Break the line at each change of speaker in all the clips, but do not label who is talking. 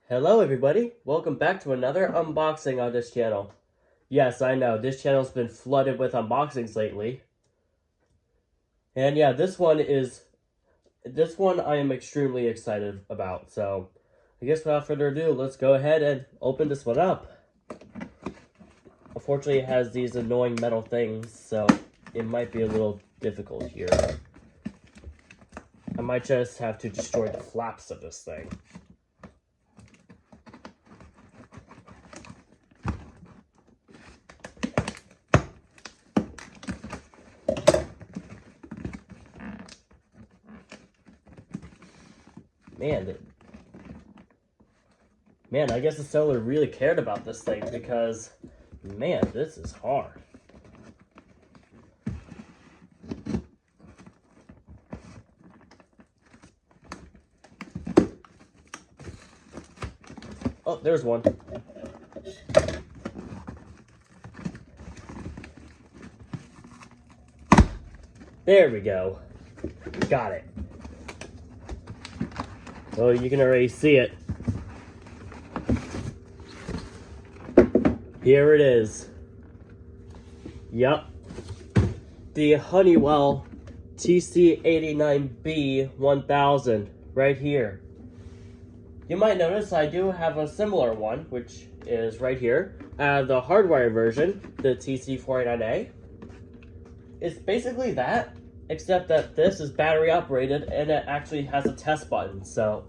Hello everybody, welcome back to another unboxing on this channel. Yes, I know, this channel's been flooded with unboxings lately. And yeah, this one I am extremely excited about. So, I guess without further ado, let's go ahead and open this one up. Unfortunately, it has these annoying metal things, so it might be a little difficult here. I might just have to destroy the flaps of this thing. Man, I guess the seller really cared about this thing because, man, this is hard. Oh, there's one. There we go. Got it. Oh, you can already see it. Here it is. Yup. The Honeywell TC89B1000 right here. You might notice I do have a similar one, which is right here. The hardwire version, the TC49A. It's basically that, except that this is battery operated and it actually has a test button. So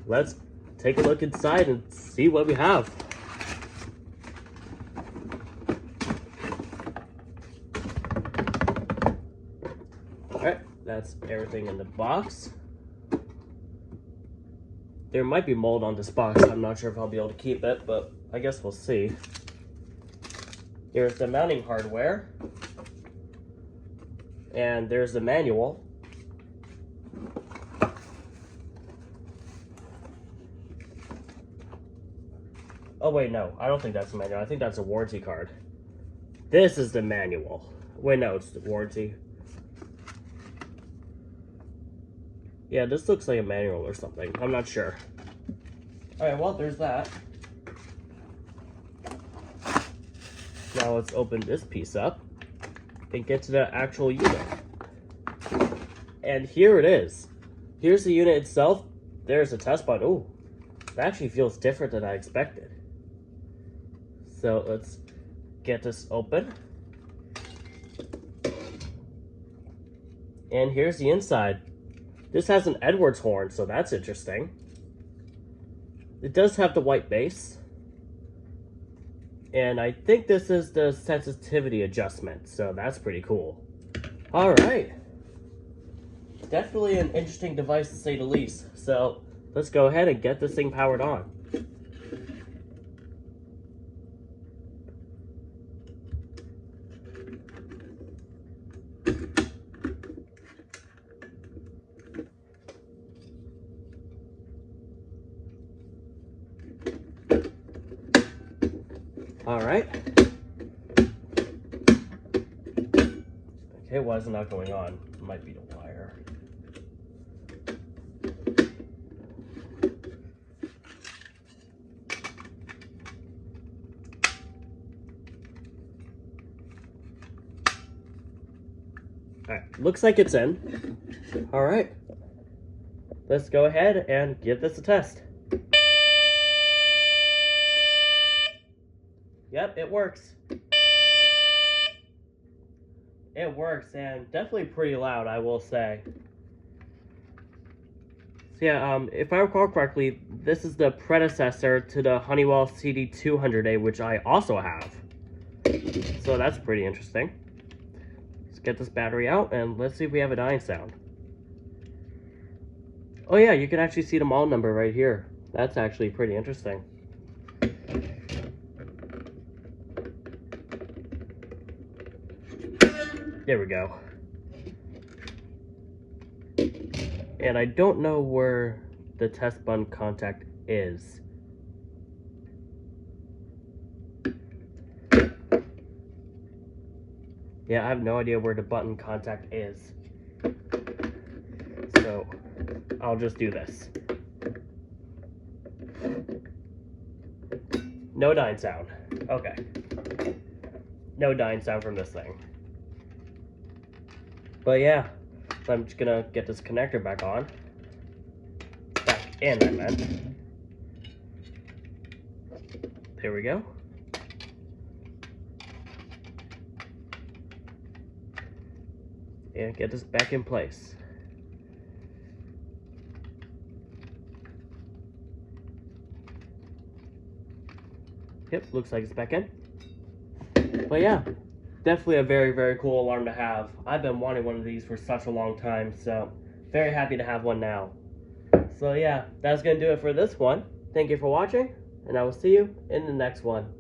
let's take a look inside and see what we have. Alright, that's everything in the box. There might be mold on this box. I'm not sure if I'll be able to keep it, but I guess we'll see. Here's the mounting hardware. And there's the manual. Oh wait, no, I don't think that's the manual. I think that's a warranty card. This is the manual. Wait, no, it's the warranty. Yeah, this looks like a manual or something. I'm not sure. Alright, well, there's that. Now let's open this piece up and get to the actual unit. And here it is. Here's the unit itself. There's a test button. Ooh, it actually feels different than I expected. So let's get this open. And here's the inside. This has an Edwards horn, so that's interesting. It does have the white base. And I think this is the sensitivity adjustment, so that's pretty cool. Alright. Definitely an interesting device to say the least. So let's go ahead and get this thing powered on. Alright. Okay, why is it not going on? It might be the wire. Alright, looks like it's in. Alright. Let's go ahead and give this a test. Yep, it works. It works, and definitely pretty loud, I will say. So yeah, if I recall correctly, this is the predecessor to the Honeywell CD200A, which I also have. So that's pretty interesting. Let's get this battery out, and let's see if we have a dying sound. Oh yeah, you can actually see the model number right here. That's actually pretty interesting. There we go. And I don't know where the test button contact is. Yeah, I have no idea where the button contact is. So I'll just do this. No dying sound. Okay. No dying sound from this thing. But yeah, so I'm just gonna get this connector back on. Back in, I meant. There we go. And get this back in place. Yep, looks like it's back in. But yeah, definitely a very, very cool alarm to have. I've been wanting one of these for such a long time, so very happy to have one now. So yeah, that's going to do it for this one. Thank you for watching, and I will see you in the next one.